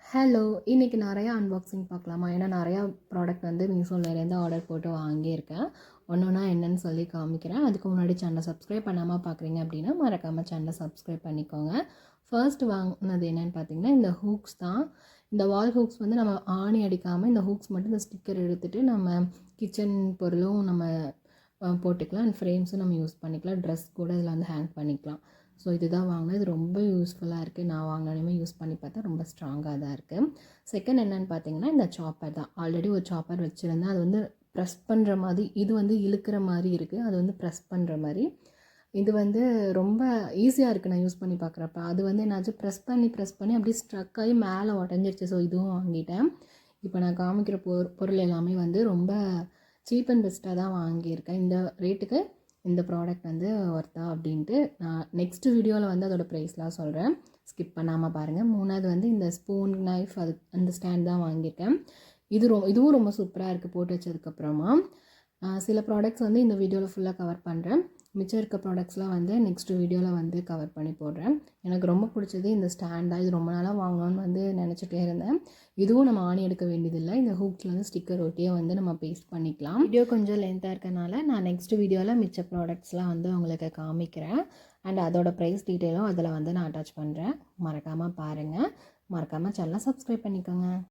Hello! இன்னைக்கு நெறையா unboxing பார்க்கலாமா? ஏன்னா நெறையா ப்ராடக்ட் வந்து மீஷோலேருந்து ஆர்டர் போட்டு வாங்கியிருக்கேன். ஒன்னொன்னா என்னன்னு சொல்லி காமிக்கிறேன். அதுக்கு முன்னாடி சேனலை சப்ஸ்கிரைப் பண்ணாமல் பார்க்குறீங்க அப்படின்னா, மறக்காமல் சேனலை சப்ஸ்கிரைப் பண்ணிக்கோங்க. ஃபர்ஸ்ட் வாங்கினது என்னென்னு பார்த்தீங்கன்னா, இந்த ஹூக்ஸ் தான். இந்த வால் ஹூக்ஸ் வந்து நம்ம ஆணி அடிக்காமல் இந்த ஹூக்ஸ் மட்டும் இந்த ஸ்டிக்கர் எடுத்துகிட்டு நம்ம கிச்சன் பொருளும் நம்ம போட்டுக்கலாம். அண்ட் ஃப்ரேம்ஸும் நம்ம யூஸ் பண்ணிக்கலாம். ட்ரெஸ் கூட இதில் வந்து ஹேங் பண்ணிக்கலாம். ஸோ இதுதான் வாங்கினேன். இது ரொம்ப யூஸ்ஃபுல்லாக இருக்குது. நான் வாங்கினோடனே யூஸ் பண்ணி பார்த்தா ரொம்ப ஸ்ட்ராங்காக தான் இருக்குது. செகண்ட் என்னென்னு பார்த்தீங்கன்னா, இந்த சாப்பர் தான். ஆல்ரெடி ஒரு சாப்பர் வச்சுருந்தேன். அது வந்து ப்ரெஸ் பண்ணுற மாதிரி, இது வந்து இழுக்கிற மாதிரி இருக்குது. அது வந்து ப்ரெஸ் பண்ணுற மாதிரி. இது வந்து ரொம்ப ஈஸியாக இருக்குது நான் யூஸ் பண்ணி பார்க்குறப்ப. அது வந்து என்னாச்சு, ப்ரெஸ் பண்ணி அப்படியே ஸ்ட்ரக் ஆகி மேலே உடஞ்சிருச்சு. ஸோ இதுவும் வாங்கிட்டேன். இப்போ நான் காமிக்கிற பொருள் எல்லாமே வந்து ரொம்ப சீப் அண்ட் பெஸ்ட்டாக தான் வாங்கியிருக்கேன். இந்த ரேட்டுக்கு இந்த ப்ராடக்ட் வந்து ஒர்த்தா அப்படின்ட்டு நான் நெக்ஸ்ட் வீடியோவில் வந்து அதோடய ப்ரைஸ்லாம் சொல்கிறேன். ஸ்கிப் பண்ணாமல் பாருங்கள். மூணாவது வந்து இந்த ஸ்பூன் நைஃப் அது அந்த ஸ்டாண்ட் தான் வாங்கியிருக்கேன். இதுவும் ரொம்ப சூப்பராக இருக்குது போட்டு வச்சதுக்கப்புறமா. சில ப்ராடக்ட்ஸ் வந்து இந்த வீடியோவில் ஃபுல்லாக கவர் பண்ணுறேன். மிச்சம் இருக்க ப்ராடக்ட்ஸ்லாம் வந்து நெக்ஸ்ட் வீடியோவில் வந்து கவர் பண்ணி போடுறேன். எனக்கு ரொம்ப பிடிச்சது இந்த ஸ்டாண்டாக. இது ரொம்ப நாளாக வாங்கணும்னு வந்து நினச்சிட்டே இருந்தேன். இதுவும் நம்ம ஆணி எடுக்க வேண்டியதில்லை. இந்த ஹூக்ஸில் வந்து ஸ்டிக்கர் ஒட்டியே வந்து நம்ம பேஸ்ட் பண்ணிக்கலாம். வீடியோ கொஞ்சம் லென்த்தாக இருக்கனால நான் நெக்ஸ்ட் வீடியோவில் மிச்ச ப்ராடக்ட்ஸ்லாம் வந்து உங்களுக்கு காமிக்கிறேன். அண்ட் அதோட ப்ரைஸ் டீட்டெயிலும் அதில் வந்து நான் அட்டாச் பண்ணுறேன். மறக்காமல் பாருங்கள். மறக்காமல் சேனலை சப்ஸ்கிரைப் பண்ணிக்கோங்க.